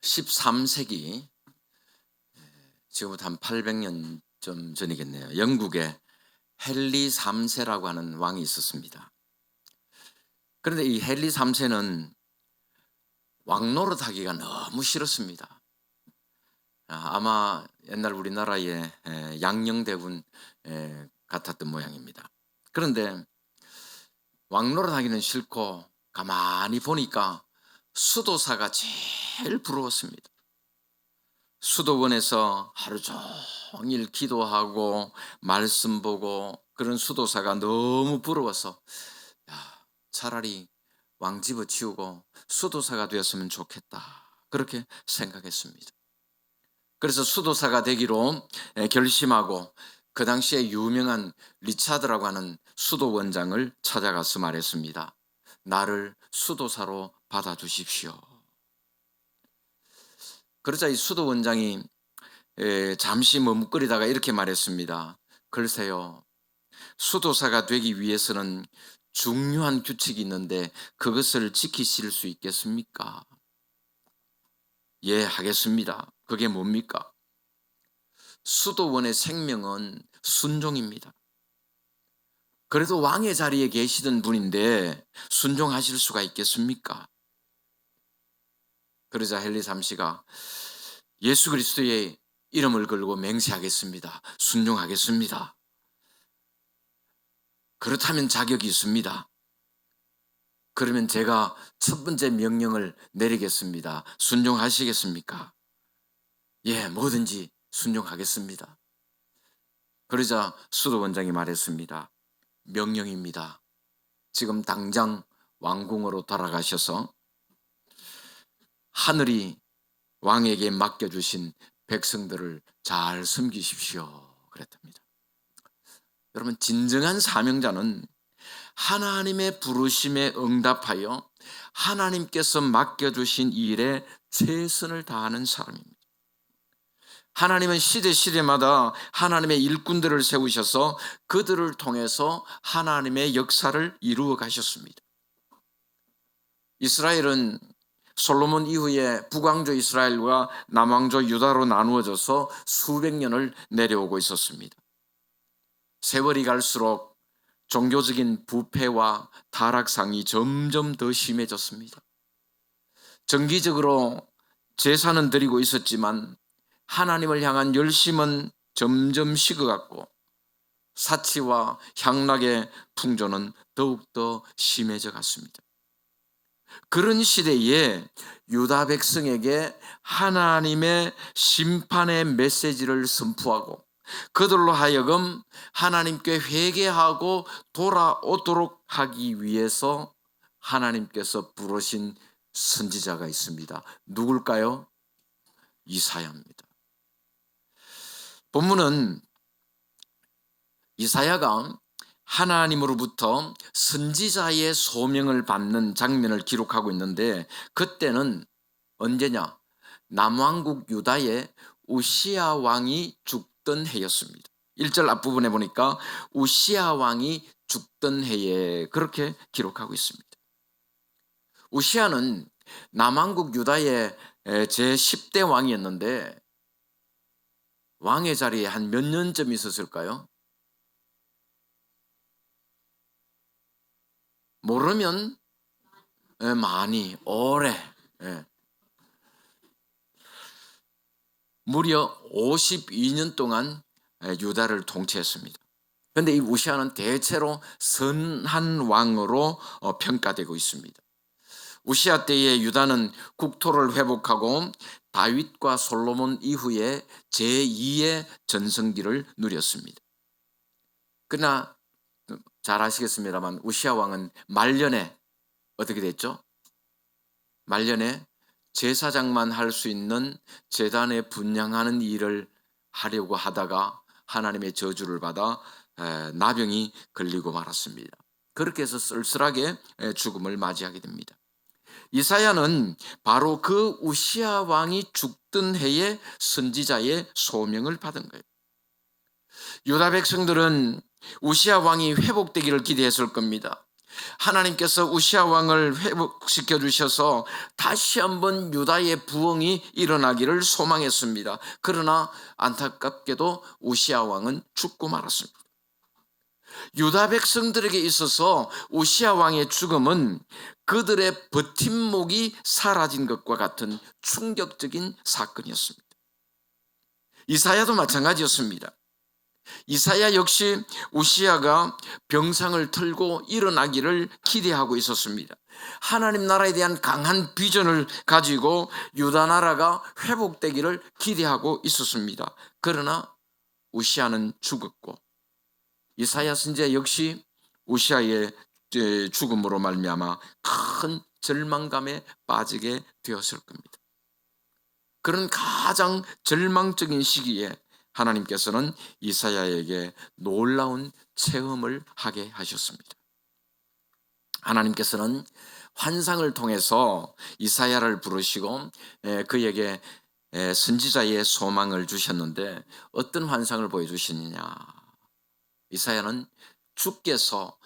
13세기, 지금부터 한 800년 좀 전이겠네요. 영국에 헨리 3세라고 하는 왕이 있었습니다. 그런데 이 헨리 3세는 왕노릇 하기가 너무 싫었습니다. 아마 옛날 우리나라의 양녕대군 같았던 모양입니다. 그런데 왕노릇 하기는 싫고 가만히 보니까 수도사가 제일 부러웠습니다. 수도원에서 하루 종일 기도하고 말씀 보고 그런 수도사가 너무 부러워서 차라리 왕 집어치우고 수도사가 되었으면 좋겠다, 그렇게 생각했습니다. 그래서 수도사가 되기로 결심하고 그 당시에 유명한 리차드라고 하는 수도원장을 찾아가서 말했습니다. 나를 수도사로 받아주십시오. 그러자 이 수도원장이 잠시 머뭇거리다가 이렇게 말했습니다. 글쎄요, 수도사가 되기 위해서는 중요한 규칙이 있는데 그것을 지키실 수 있겠습니까? 예, 하겠습니다. 그게 뭡니까? 수도원의 생명은 순종입니다. 그래도 왕의 자리에 계시던 분인데 순종하실 수가 있겠습니까? 그러자 헨리 3세가 예수 그리스도의 이름을 걸고 맹세하겠습니다. 순종하겠습니다. 그렇다면 자격이 있습니다. 그러면 제가 첫 번째 명령을 내리겠습니다. 순종하시겠습니까? 예, 뭐든지 순종하겠습니다. 그러자 수도원장이 말했습니다. 명령입니다. 지금 당장 왕궁으로 돌아가셔서 하늘이 왕에게 맡겨주신 백성들을 잘 섬기십시오, 그랬답니다. 여러분, 진정한 사명자는 하나님의 부르심에 응답하여 하나님께서 맡겨주신 일에 최선을 다하는 사람입니다. 하나님은 시대마다 하나님의 일꾼들을 세우셔서 그들을 통해서 하나님의 역사를 이루어 가셨습니다. 이스라엘은 솔로몬 이후에 북왕조 이스라엘과 남왕조 유다로 나누어져서 수백 년을 내려오고 있었습니다. 세월이 갈수록 종교적인 부패와 타락상이 점점 더 심해졌습니다. 정기적으로 제사는 드리고 있었지만 하나님을 향한 열심은 점점 식어갔고 사치와 향락의 풍조는 더욱더 심해져 갔습니다. 그런 시대에 유다 백성에게 하나님의 심판의 메시지를 선포하고 그들로 하여금 하나님께 회개하고 돌아오도록 하기 위해서 하나님께서 부르신 선지자가 있습니다. 누굴까요? 이사야입니다. 본문은 이사야가 하나님으로부터 선지자의 소명을 받는 장면을 기록하고 있는데, 그때는 언제냐? 남왕국 유다의 우시야 왕이 죽던 해였습니다. 1절 앞부분에 보니까 우시야 왕이 죽던 해에 그렇게 기록하고 있습니다. 우시야는 남왕국 유다의 제10대 왕이었는데 왕의 자리에 한 몇 년쯤 있었을까요? 모르면 많이 오래, 무려 52년 동안 유다를 통치했습니다. 그런데 이 우시야는 대체로 선한 왕으로 평가되고 있습니다. 우시야 때에 유다는 국토를 회복하고 다윗과 솔로몬 이후에 제2의 전성기를 누렸습니다. 그러나 잘 아시겠습니다만 우시야 왕은 말년에 어떻게 됐죠? 말년에 제사장만 할 수 있는 제단에 분향하는 일을 하려고 하다가 하나님의 저주를 받아 나병이 걸리고 말았습니다. 그렇게 해서 쓸쓸하게 죽음을 맞이하게 됩니다. 이사야는 바로 그 우시야 왕이 죽던 해에 선지자의 소명을 받은 거예요. 유다 백성들은 우시야 왕이 회복되기를 기대했을 겁니다. 하나님께서 우시아 왕을 회복시켜 주셔서 다시 한번 유다의 부흥이 일어나기를 소망했습니다. 그러나 안타깝게도 우시아 왕은 죽고 말았습니다. 유다 백성들에게 있어서 우시아 왕의 죽음은 그들의 버팀목이 사라진 것과 같은 충격적인 사건이었습니다. 이사야도 마찬가지였습니다. 이사야 역시 우시아가 병상을 털고 일어나기를 기대하고 있었습니다. 하나님 나라에 대한 강한 비전을 가지고 유다 나라가 회복되기를 기대하고 있었습니다. 그러나 우시아는 죽었고 이사야 선지자 역시 우시아의 죽음으로 말미암아 큰 절망감에 빠지게 되었을 겁니다. 그런 가장 절망적인 시기에 하나님께서는 이사야에게 놀라운 체험을 하게 하셨습니다. 하나님께서는 환상을 통해서 이사야를 부르시고 그에게 선지자의 소망을 주셨는데 어떤 환상을 보여주시느냐. 이사야는 주께서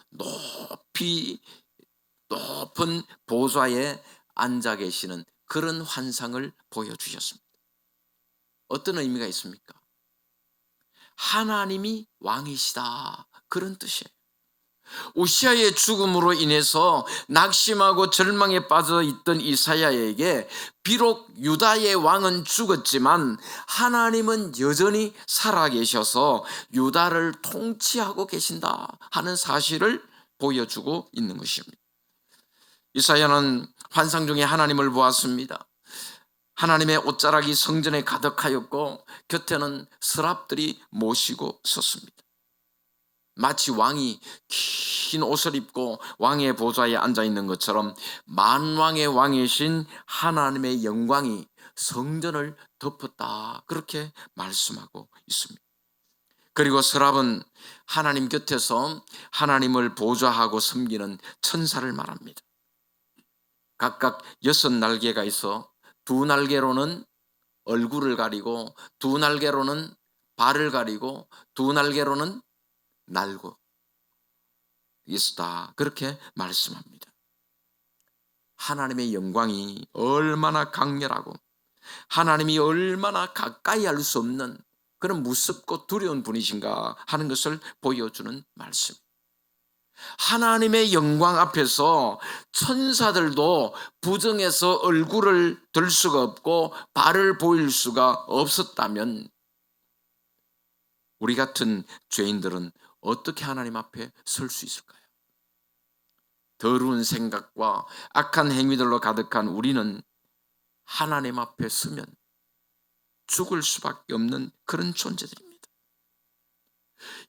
높은 보좌에 앉아 계시는 그런 환상을 보여주셨습니다. 어떤 의미가 있습니까? 하나님이 왕이시다, 그런 뜻이에요. 우시아의 죽음으로 인해서 낙심하고 절망에 빠져 있던 이사야에게 비록 유다의 왕은 죽었지만 하나님은 여전히 살아계셔서 유다를 통치하고 계신다 하는 사실을 보여주고 있는 것입니다. 이사야는 환상 중에 하나님을 보았습니다. 하나님의 옷자락이 성전에 가득하였고 곁에는 서랍들이 모시고 섰습니다. 마치 왕이 긴 옷을 입고 왕의 보좌에 앉아 있는 것처럼 만왕의 왕이신 하나님의 영광이 성전을 덮었다, 그렇게 말씀하고 있습니다. 그리고 서랍은 하나님 곁에서 하나님을 보좌하고 섬기는 천사를 말합니다. 각각 6날개가 있어 두 날개로는 얼굴을 가리고 두 날개로는 발을 가리고 두 날개로는 날고 있다, 그렇게 말씀합니다. 하나님의 영광이 얼마나 강렬하고 하나님이 얼마나 가까이 할 수 없는 그런 무섭고 두려운 분이신가 하는 것을 보여주는 말씀. 하나님의 영광 앞에서 천사들도 부정해서 얼굴을 들 수가 없고 발을 보일 수가 없었다면 우리 같은 죄인들은 어떻게 하나님 앞에 설 수 있을까요? 더러운 생각과 악한 행위들로 가득한 우리는 하나님 앞에 서면 죽을 수밖에 없는 그런 존재들입니다.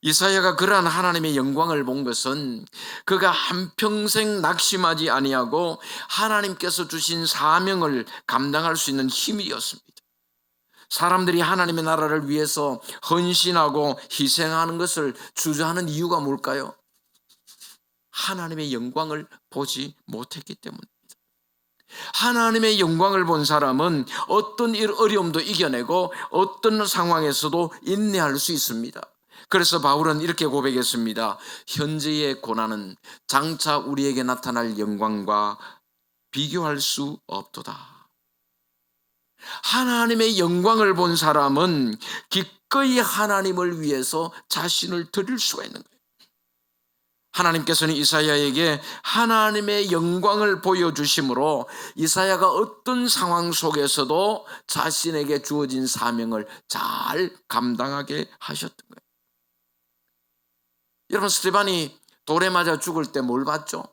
이사야가 그러한 하나님의 영광을 본 것은 그가 한평생 낙심하지 아니하고 하나님께서 주신 사명을 감당할 수 있는 힘이었습니다. 사람들이 하나님의 나라를 위해서 헌신하고 희생하는 것을 주저하는 이유가 뭘까요? 하나님의 영광을 보지 못했기 때문입니다. 하나님의 영광을 본 사람은 어떤 어려움도 이겨내고 어떤 상황에서도 인내할 수 있습니다. 그래서 바울은 이렇게 고백했습니다. 현재의 고난은 장차 우리에게 나타날 영광과 비교할 수 없도다. 하나님의 영광을 본 사람은 기꺼이 하나님을 위해서 자신을 드릴 수가 있는 거예요. 하나님께서는 이사야에게 하나님의 영광을 보여주심으로 이사야가 어떤 상황 속에서도 자신에게 주어진 사명을 잘 감당하게 하셨던 거예요. 여러분, 스데반이 돌에 맞아 죽을 때 뭘 봤죠?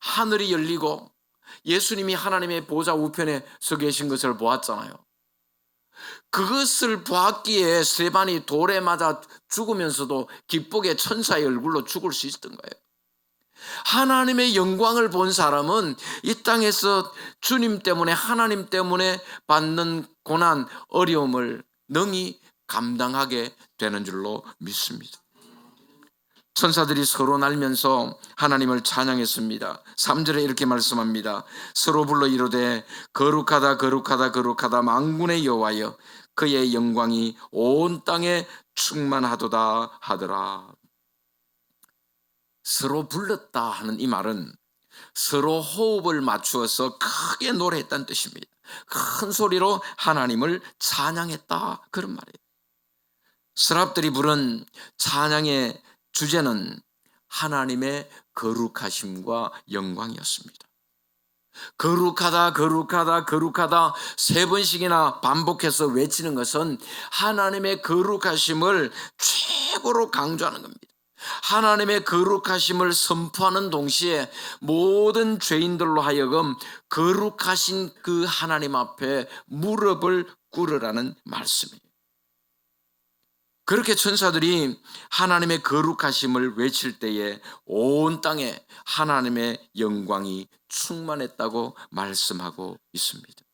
하늘이 열리고 예수님이 하나님의 보좌 우편에 서 계신 것을 보았잖아요. 그것을 보았기에 스데반이 돌에 맞아 죽으면서도 기쁘게 천사의 얼굴로 죽을 수 있었던 거예요. 하나님의 영광을 본 사람은 이 땅에서 주님 때문에, 하나님 때문에 받는 고난, 어려움을 능히 감당하게 되는 줄로 믿습니다. 천사들이 서로 날면서 하나님을 찬양했습니다. 3절에 이렇게 말씀합니다. 서로 불러 이르되 거룩하다 거룩하다 거룩하다 만군의 여호와여, 그의 영광이 온 땅에 충만하도다 하더라. 서로 불렀다 하는 이 말은 서로 호흡을 맞추어서 크게 노래했다는 뜻입니다. 큰 소리로 하나님을 찬양했다, 그런 말이에요. 스랍들이 부른 찬양의 주제는 하나님의 거룩하심과 영광이었습니다. 거룩하다, 거룩하다, 거룩하다 세 번씩이나 반복해서 외치는 것은 하나님의 거룩하심을 최고로 강조하는 겁니다. 하나님의 거룩하심을 선포하는 동시에 모든 죄인들로 하여금 거룩하신 그 하나님 앞에 무릎을 꿇으라는 말씀이에요. 그렇게 천사들이 하나님의 거룩하심을 외칠 때에 온 땅에 하나님의 영광이 충만했다고 말씀하고 있습니다.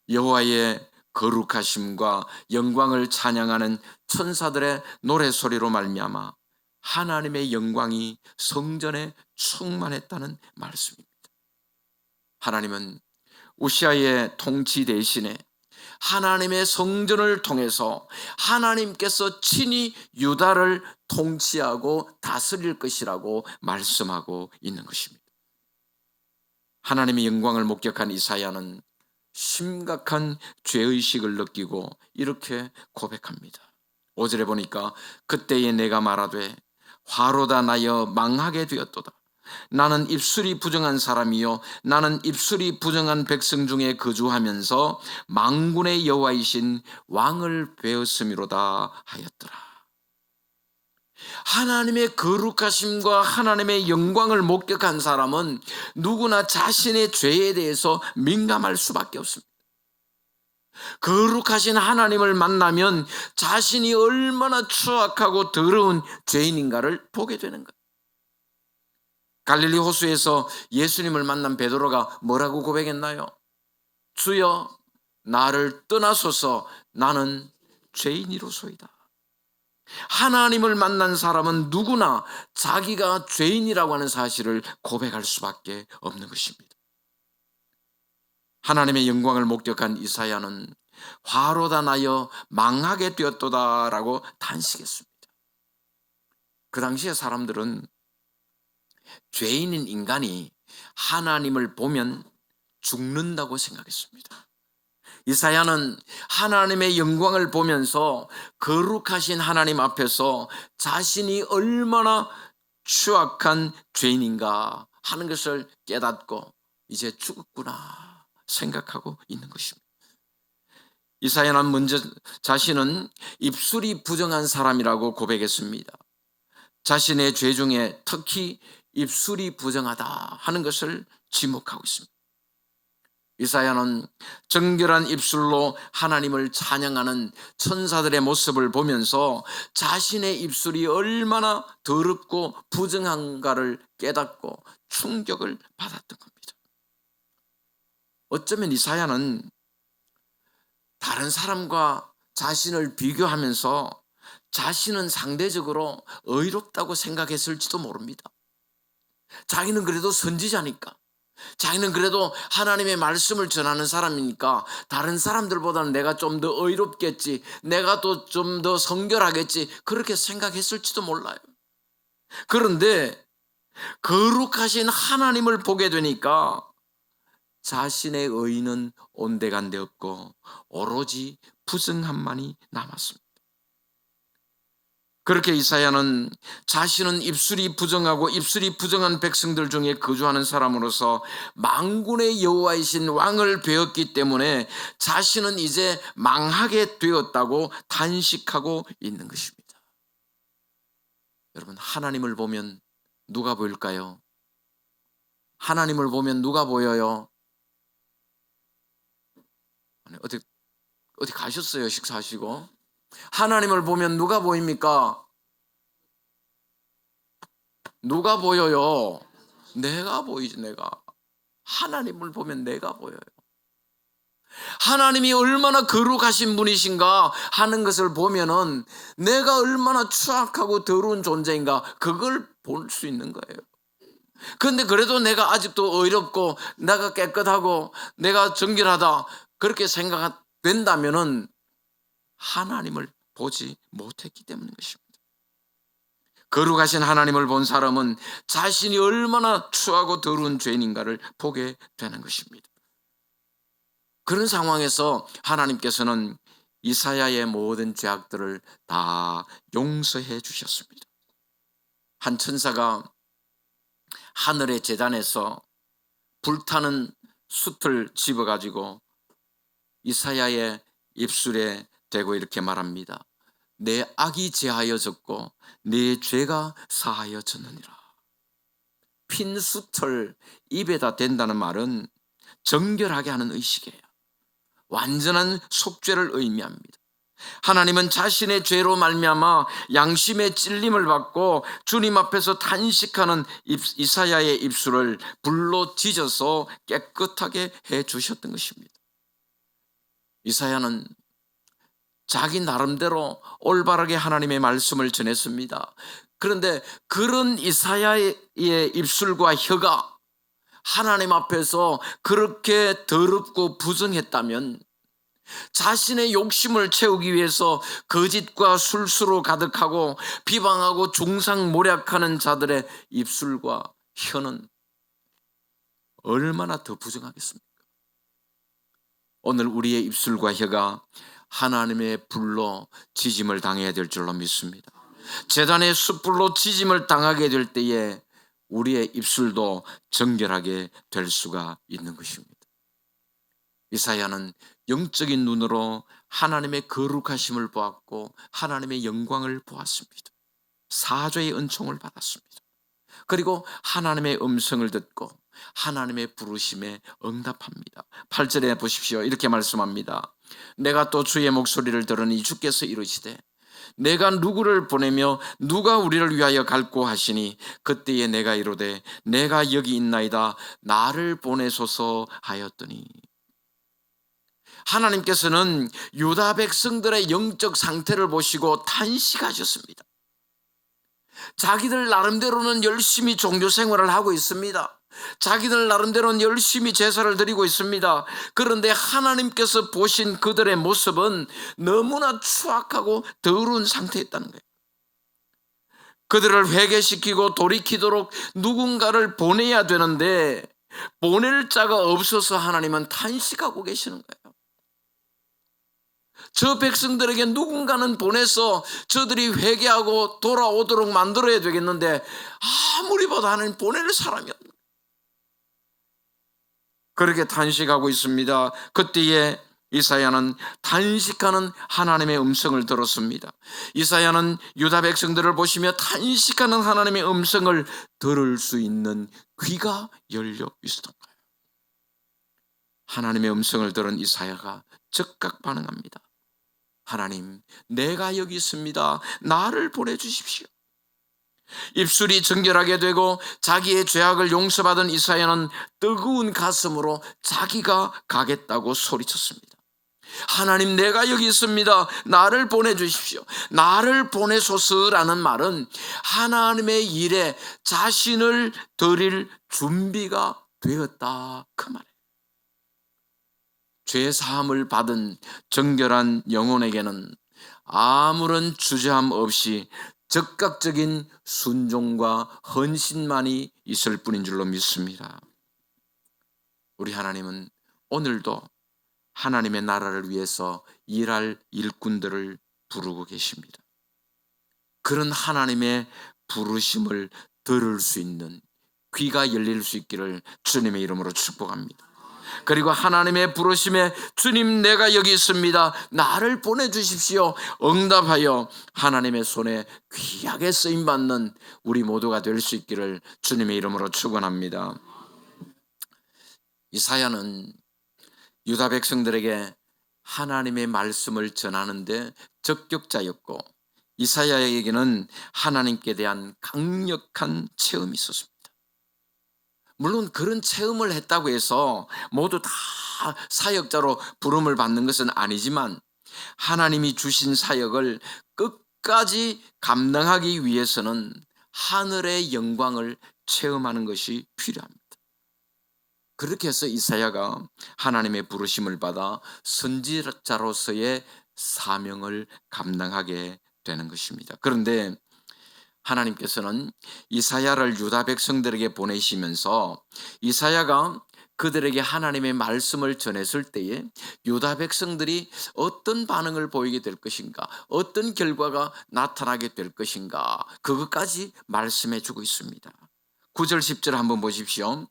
여호와의 거룩하심과 영광을 찬양하는 천사들의 노래소리로 말미암아 하나님의 영광이 성전에 충만했다는 말씀입니다. 하나님은 우시아의 통치 대신에 하나님의 성전을 통해서 하나님께서 친히 유다를 통치하고 다스릴 것이라고 말씀하고 있는 것입니다. 하나님의 영광을 목격한 이사야는 심각한 죄의식을 느끼고 이렇게 고백합니다. 5절에 보니까 그때에 내가 말하되 화로다 나여 망하게 되었도다. 나는 입술이 부정한 사람이요 나는 입술이 부정한 백성 중에 거주하면서 만군의 여호와이신 왕을 배웠음이로다 하였더라. 하나님의 거룩하심과 하나님의 영광을 목격한 사람은 누구나 자신의 죄에 대해서 민감할 수밖에 없습니다. 거룩하신 하나님을 만나면 자신이 얼마나 추악하고 더러운 죄인인가를 보게 되는 거예요. 갈릴리 호수에서 예수님을 만난 베드로가 뭐라고 고백했나요? 주여 나를 떠나소서 나는 죄인이로소이다. 하나님을 만난 사람은 누구나 자기가 죄인이라고 하는 사실을 고백할 수밖에 없는 것입니다. 하나님의 영광을 목격한 이사야는 화로다 나여 망하게 되었도다라고 단식했습니다. 그 당시에 사람들은 죄인인 인간이 하나님을 보면 죽는다고 생각했습니다. 이사야는 하나님의 영광을 보면서 거룩하신 하나님 앞에서 자신이 얼마나 추악한 죄인인가 하는 것을 깨닫고 이제 죽었구나 생각하고 있는 것입니다. 이사야는 먼저 자신은 입술이 부정한 사람이라고 고백했습니다. 자신의 죄 중에 특히 입술이 부정하다 하는 것을 지목하고 있습니다. 이사야는 정결한 입술로 하나님을 찬양하는 천사들의 모습을 보면서 자신의 입술이 얼마나 더럽고 부정한가를 깨닫고 충격을 받았던 겁니다. 어쩌면 이사야는 다른 사람과 자신을 비교하면서 자신은 상대적으로 의롭다고 생각했을지도 모릅니다. 자기는 그래도 선지자니까, 자기는 그래도 하나님의 말씀을 전하는 사람이니까 다른 사람들보다는 내가 좀 더 의롭겠지, 내가 또 좀 더 성결하겠지, 그렇게 생각했을지도 몰라요. 그런데 거룩하신 하나님을 보게 되니까 자신의 의는 온데간데 없고 오로지 부정함만이 남았습니다. 그렇게 이사야는 자신은 입술이 부정하고 입술이 부정한 백성들 중에 거주하는 사람으로서 만군의 여호와이신 왕을 배웠기 때문에 자신은 이제 망하게 되었다고 단식하고 있는 것입니다. 여러분, 하나님을 보면 누가 보일까요? 하나님을 보면 누가 보여요? 어디 가셨어요? 식사하시고. 하나님을 보면 누가 보입니까? 누가 보여요? 내가 보이지. 내가. 하나님을 보면 내가 보여요. 하나님이 얼마나 거룩하신 분이신가 하는 것을 보면은 내가 얼마나 추악하고 더러운 존재인가 그걸 볼 수 있는 거예요. 그런데 그래도 내가 아직도 의롭고 내가 깨끗하고 내가 정결하다 그렇게 생각된다면은 하나님을 보지 못했기 때문인 것입니다. 거룩하신 하나님을 본 사람은 자신이 얼마나 추하고 더러운 죄인인가를 보게 되는 것입니다. 그런 상황에서 하나님께서는 이사야의 모든 죄악들을 다 용서해 주셨습니다. 한 천사가 하늘의 제단에서 불타는 숯을 집어가지고 이사야의 입술에 대고 이렇게 말합니다. 내 악이 제하여졌고 내 죄가 사하여졌느니라. 핀 숯을 입에다 댄다는 말은 정결하게 하는 의식이에요. 완전한 속죄를 의미합니다. 하나님은 자신의 죄로 말미암아 양심의 찔림을 받고 주님 앞에서 탄식하는 이사야의 입술을 불로 지져서 깨끗하게 해 주셨던 것입니다. 이사야는 자기 나름대로 올바르게 하나님의 말씀을 전했습니다. 그런데 그런 이사야의 입술과 혀가 하나님 앞에서 그렇게 더럽고 부정했다면 자신의 욕심을 채우기 위해서 거짓과 술수로 가득하고 비방하고 중상모략하는 자들의 입술과 혀는 얼마나 더 부정하겠습니까? 오늘 우리의 입술과 혀가 하나님의 불로 지짐을 당해야 될 줄로 믿습니다. 제단의 숯불로 지짐을 당하게 될 때에 우리의 입술도 정결하게 될 수가 있는 것입니다. 이사야는 영적인 눈으로 하나님의 거룩하심을 보았고 하나님의 영광을 보았습니다. 사죄의 은총을 받았습니다. 그리고 하나님의 음성을 듣고 하나님의 부르심에 응답합니다. 8절에 보십시오. 이렇게 말씀합니다. 내가 또 주의 목소리를 들으니 주께서 이르시되 내가 누구를 보내며 누가 우리를 위하여 갈고 하시니 그때에 내가 이르되 내가 여기 있나이다 나를 보내소서 하였더니 하나님께서는 유다 백성들의 영적 상태를 보시고 탄식하셨습니다. 자기들 나름대로는 열심히 종교 생활을 하고 있습니다. 자기들 나름대로는 열심히 제사를 드리고 있습니다. 그런데 하나님께서 보신 그들의 모습은 너무나 추악하고 더러운 상태에 있다는 거예요. 그들을 회개시키고 돌이키도록 누군가를 보내야 되는데 보낼 자가 없어서 하나님은 탄식하고 계시는 거예요. 저 백성들에게 누군가는 보내서 저들이 회개하고 돌아오도록 만들어야 되겠는데 아무리 봐도 하나님 보낼 사람이 없는 거예요. 그렇게 탄식하고 있습니다. 그때에 이사야는 탄식하는 하나님의 음성을 들었습니다. 이사야는 유다 백성들을 보시며 탄식하는 하나님의 음성을 들을 수 있는 귀가 열려 있었던 거예요. 하나님의 음성을 들은 이사야가 즉각 반응합니다. 하나님, 내가 여기 있습니다. 나를 보내주십시오. 입술이 정결하게 되고 자기의 죄악을 용서받은 이사야는 뜨거운 가슴으로 자기가 가겠다고 소리쳤습니다. 하나님, 내가 여기 있습니다. 나를 보내주십시오. 나를 보내소서라는 말은 하나님의 일에 자신을 드릴 준비가 되었다 그 말이에요. 죄사함을 받은 정결한 영혼에게는 아무런 주저함 없이 즉각적인 순종과 헌신만이 있을 뿐인 줄로 믿습니다. 우리 하나님은 오늘도 하나님의 나라를 위해서 일할 일꾼들을 부르고 계십니다. 그런 하나님의 부르심을 들을 수 있는 귀가 열릴 수 있기를 주님의 이름으로 축복합니다. 그리고 하나님의 부르심에 주님, 내가 여기 있습니다. 나를 보내주십시오. 응답하여 하나님의 손에 귀하게 쓰임받는 우리 모두가 될 수 있기를 주님의 이름으로 축원합니다. 이사야는 유다 백성들에게 하나님의 말씀을 전하는데 적격자였고 이사야에게는 하나님께 대한 강력한 체험이 있었습니다. 물론 그런 체험을 했다고 해서 모두 다 사역자로 부름을 받는 것은 아니지만 하나님이 주신 사역을 끝까지 감당하기 위해서는 하늘의 영광을 체험하는 것이 필요합니다. 그렇게 해서 이사야가 하나님의 부르심을 받아 선지자로서의 사명을 감당하게 되는 것입니다. 그런데 하나님께서는 이사야를 유다 백성들에게 보내시면서 이사야가 그들에게 하나님의 말씀을 전했을 때에 유다 백성들이 어떤 반응을 보이게 될 것인가, 어떤 결과가 나타나게 될 것인가, 그것까지 말씀해 주고 있습니다. 9절 10절 한번 보십시오.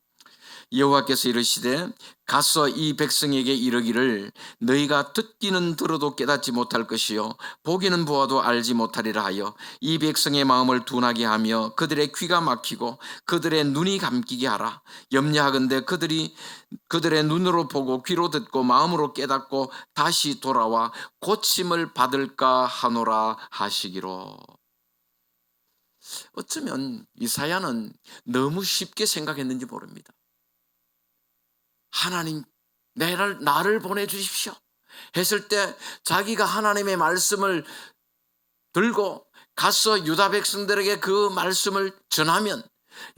여호와께서 이르시되 가서 이 백성에게 이르기를 너희가 듣기는 들어도 깨닫지 못할 것이요 보기는 보아도 알지 못하리라 하여 이 백성의 마음을 둔하게 하며 그들의 귀가 막히고 그들의 눈이 감기게 하라. 염려하건대 그들이 그들의 눈으로 보고 귀로 듣고 마음으로 깨닫고 다시 돌아와 고침을 받을까 하노라 하시기로. 어쩌면 이사야는 너무 쉽게 생각했는지 모릅니다. 하나님, 나를 보내주십시오 했을 때 자기가 하나님의 말씀을 들고 가서 유다 백성들에게 그 말씀을 전하면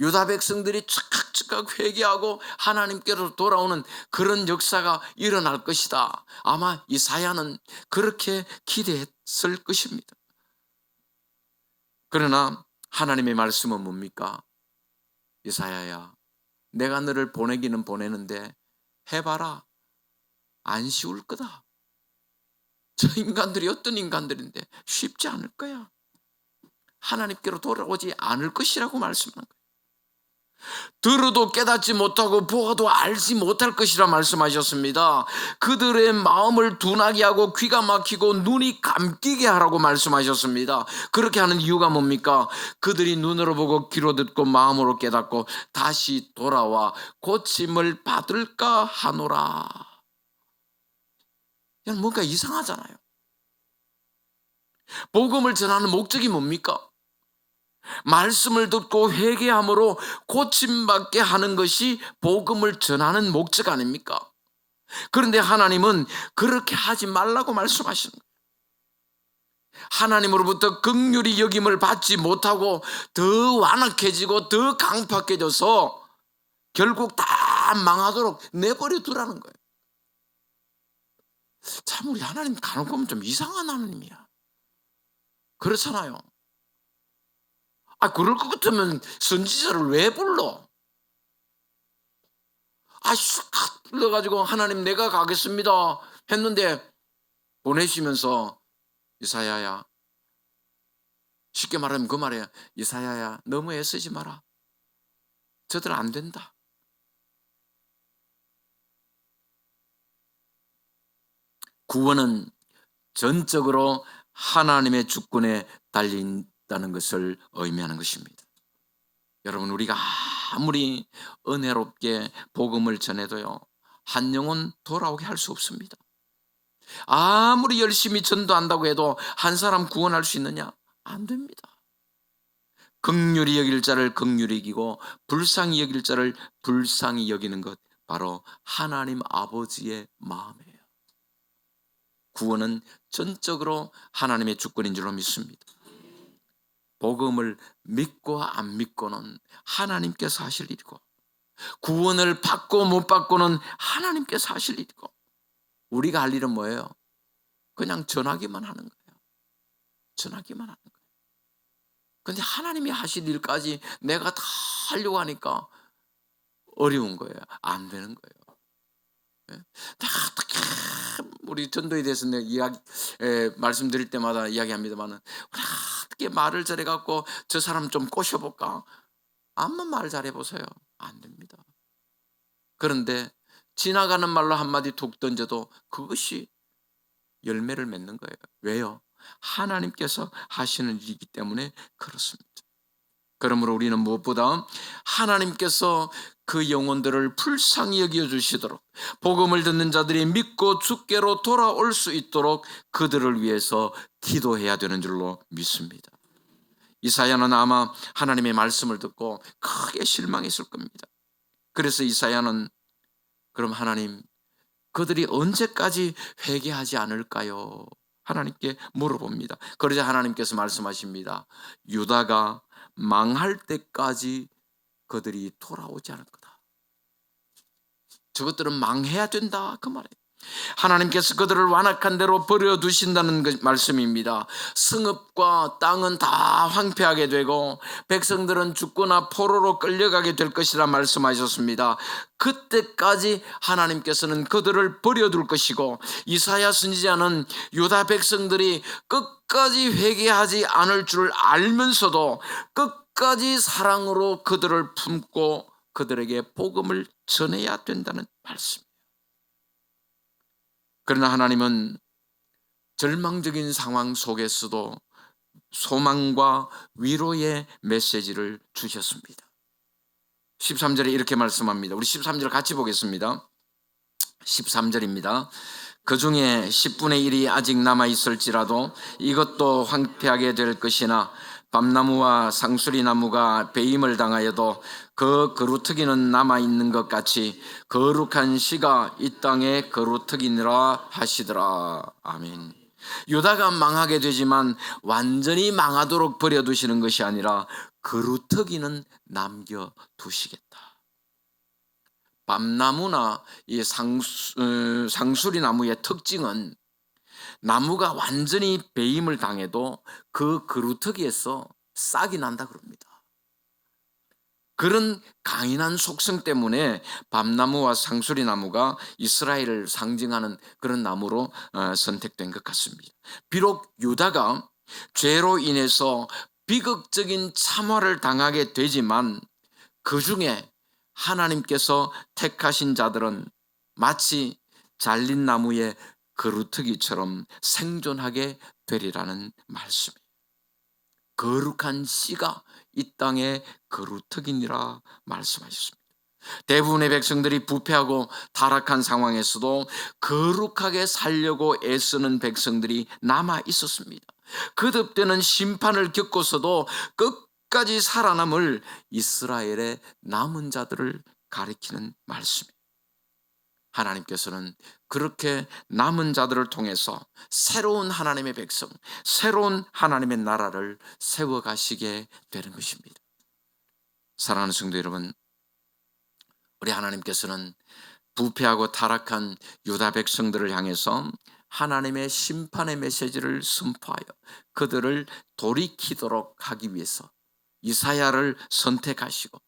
유다 백성들이 즉각 회개하고 하나님께로 돌아오는 그런 역사가 일어날 것이다. 아마 이사야는 그렇게 기대했을 것입니다. 그러나 하나님의 말씀은 뭡니까? 이사야야, 내가 너를 보내기는 보내는데 해봐라. 안 쉬울 거다. 저 인간들이 어떤 인간들인데 쉽지 않을 거야. 하나님께로 돌아오지 않을 것이라고 말씀하는 거예요. 들어도 깨닫지 못하고 보아도 알지 못할 것이라 말씀하셨습니다. 그들의 마음을 둔하게 하고 귀가 막히고 눈이 감기게 하라고 말씀하셨습니다. 그렇게 하는 이유가 뭡니까? 그들이 눈으로 보고 귀로 듣고 마음으로 깨닫고 다시 돌아와 고침을 받을까 하노라. 그냥 뭔가 이상하잖아요. 복음을 전하는 목적이 뭡니까? 말씀을 듣고 회개함으로 고침받게 하는 것이 복음을 전하는 목적 아닙니까? 그런데 하나님은 그렇게 하지 말라고 말씀하시는 거예요. 하나님으로부터 긍휼히 여김을 받지 못하고 더 완악해지고 더 강팍해져서 결국 다 망하도록 내버려 두라는 거예요. 참 우리 하나님 가는 보면 좀 이상한 하나님이야. 그렇잖아요. 그럴 것 같으면 선지자를 왜 불러? 쑥 불러가지고 하나님 내가 가겠습니다 했는데 보내시면서 이사야야, 쉽게 말하면 그 말이에요. 이사야야, 너무 애쓰지 마라. 저들 안 된다. 구원은 전적으로 하나님의 주권에 달린다는 것을 의미하는 것입니다. 여러분, 우리가 아무리 은혜롭게 복음을 전해도요, 한 영혼 돌아오게 할 수 없습니다. 아무리 열심히 전도한다고 해도 한 사람 구원할 수 있느냐? 안 됩니다. 긍휼히 여길 자를 긍휼히 여기고 불쌍히 여길 자를 불쌍히 여기는 것, 바로 하나님 아버지의 마음이에요. 구원은 전적으로 하나님의 주권인 줄로 믿습니다. 복음을 믿고 안 믿고는 하나님께서 하실 일이고, 구원을 받고 못 받고는 하나님께서 하실 일이고, 우리가 할 일은 뭐예요? 그냥 전하기만 하는 거예요. 전하기만 하는 거예요. 근데 하나님이 하실 일까지 내가 다 하려고 하니까 어려운 거예요. 안 되는 거예요. 어떻게 우리 전도에 대해서 내가 말씀드릴 때마다 이야기합니다만은, 어떻게 말을 잘해갖고 저 사람 좀 꼬셔볼까? 한번 말 잘해보세요. 안 됩니다. 그런데 지나가는 말로 한마디 툭 던져도 그것이 열매를 맺는 거예요. 왜요? 하나님께서 하시는 일이기 때문에 그렇습니다. 그러므로 우리는 무엇보다 하나님께서 그 영혼들을 불쌍히 여겨주시도록, 복음을 듣는 자들이 믿고 주께로 돌아올 수 있도록 그들을 위해서 기도해야 되는 줄로 믿습니다. 이사야는 아마 하나님의 말씀을 듣고 크게 실망했을 겁니다. 그래서 이사야는, 그럼 하나님, 그들이 언제까지 회개하지 않을까요? 하나님께 물어봅니다. 그러자 하나님께서 말씀하십니다. 유다가 망할 때까지 그들이 돌아오지 않을 거다. 저것들은 망해야 된다, 그 말이에요. 하나님께서 그들을 완악한 대로 버려두신다는 말씀입니다. 성읍과 땅은 다 황폐하게 되고 백성들은 죽거나 포로로 끌려가게 될 것이라 말씀하셨습니다. 그때까지 하나님께서는 그들을 버려둘 것이고, 이사야 선지자는 유다 백성들이 끝까지 회개하지 않을 줄 알면서도 끝까지 사랑으로 그들을 품고 그들에게 복음을 전해야 된다는 말씀. 그러나 하나님은 절망적인 상황 속에서도 소망과 위로의 메시지를 주셨습니다. 13절에 이렇게 말씀합니다. 우리 13절 같이 보겠습니다. 13절입니다. 그 중에 10분의 1이 아직 남아있을지라도 이것도 황폐하게 될 것이나 밤나무와 상수리나무가 배임을 당하여도 그 그루터기는 남아있는 것 같이 거룩한 씨가 이 땅에 그루터기니라 하시더라. 아멘. 유다가 망하게 되지만 완전히 망하도록 버려두시는 것이 아니라 그루터기는 남겨두시겠다. 밤나무나 이 상수리나무의 특징은 나무가 완전히 배임을 당해도 그 그루터기에서 싹이 난다 그럽니다. 그런 강인한 속성 때문에 밤나무와 상수리나무가 이스라엘을 상징하는 그런 나무로 선택된 것 같습니다. 비록 유다가 죄로 인해서 비극적인 참화를 당하게 되지만 그 중에 하나님께서 택하신 자들은 마치 잘린 나무의 그루터기처럼 생존하게 되리라는 말씀이에요. 거룩한 씨가 이 땅의 그루터기니라 말씀하셨습니다. 대부분의 백성들이 부패하고 타락한 상황에서도 거룩하게 살려고 애쓰는 백성들이 남아 있었습니다. 거듭되는 심판을 겪고서도 끝까지 살아남을 이스라엘의 남은 자들을 가리키는 말씀이에요. 하나님께서는 그렇게 남은 자들을 통해서 새로운 하나님의 백성, 새로운 하나님의 나라를 세워가시게 되는 것입니다. 사랑하는 성도 여러분, 우리 하나님께서는 부패하고 타락한 유다 백성들을 향해서 하나님의 심판의 메시지를 선포하여 그들을 돌이키도록 하기 위해서 이사야를 선택하시고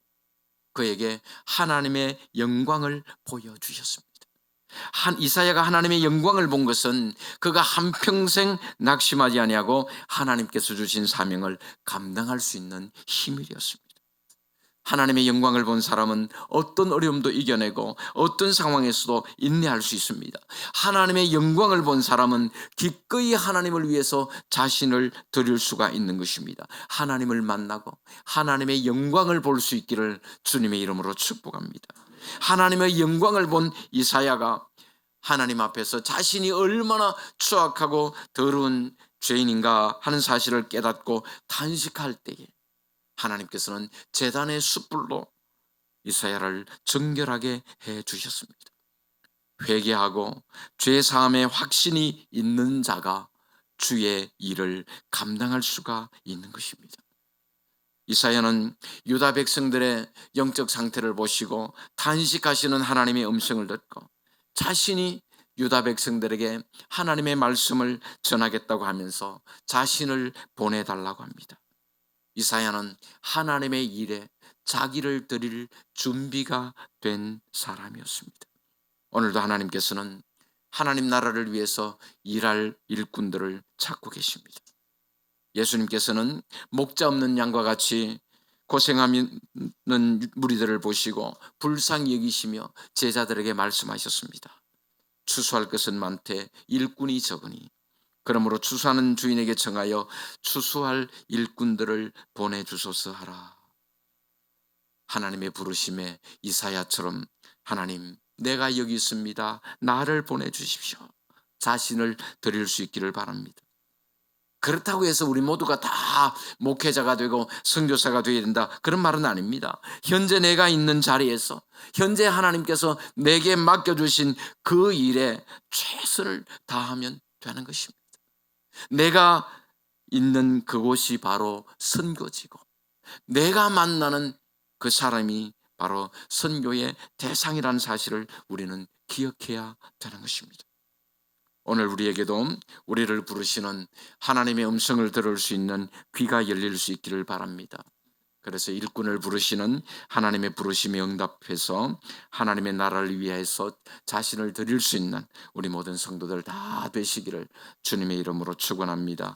그에게 하나님의 영광을 보여주셨습니다. 이사야가 하나님의 영광을 본 것은 그가 한평생 낙심하지 아니하고 하나님께서 주신 사명을 감당할 수 있는 힘이었습니다. 하나님의 영광을 본 사람은 어떤 어려움도 이겨내고 어떤 상황에서도 인내할 수 있습니다. 하나님의 영광을 본 사람은 기꺼이 하나님을 위해서 자신을 드릴 수가 있는 것입니다. 하나님을 만나고 하나님의 영광을 볼 수 있기를 주님의 이름으로 축복합니다. 하나님의 영광을 본 이사야가 하나님 앞에서 자신이 얼마나 추악하고 더러운 죄인인가 하는 사실을 깨닫고 단식할 때에 하나님께서는 제단의 숯불로 이사야를 정결하게 해 주셨습니다. 회개하고 죄 사함의 확신이 있는 자가 주의 일을 감당할 수가 있는 것입니다. 이사야는 유다 백성들의 영적 상태를 보시고 탄식하시는 하나님의 음성을 듣고 자신이 유다 백성들에게 하나님의 말씀을 전하겠다고 하면서 자신을 보내달라고 합니다. 이사야는 하나님의 일에 자기를 드릴 준비가 된 사람이었습니다. 오늘도 하나님께서는 하나님 나라를 위해서 일할 일꾼들을 찾고 계십니다. 예수님께서는 목자 없는 양과 같이 고생하는 무리들을 보시고 불쌍히 여기시며 제자들에게 말씀하셨습니다. 추수할 것은 많되 일꾼이 적으니 그러므로 추수하는 주인에게 청하여 추수할 일꾼들을 보내주소서 하라. 하나님의 부르심에 이사야처럼 하나님 내가 여기 있습니다. 나를 보내주십시오. 자신을 드릴 수 있기를 바랍니다. 그렇다고 해서 우리 모두가 다 목회자가 되고 선교사가 되어야 된다 그런 말은 아닙니다. 현재 내가 있는 자리에서 현재 하나님께서 내게 맡겨주신 그 일에 최선을 다하면 되는 것입니다. 내가 있는 그곳이 바로 선교지고 내가 만나는 그 사람이 바로 선교의 대상이라는 사실을 우리는 기억해야 되는 것입니다. 오늘 우리에게도 우리를 부르시는 하나님의 음성을 들을 수 있는 귀가 열릴 수 있기를 바랍니다. 그래서 일꾼을 부르시는 하나님의 부르심에 응답해서 하나님의 나라를 위해서 자신을 드릴 수 있는 우리 모든 성도들 다 되시기를 주님의 이름으로 축원합니다.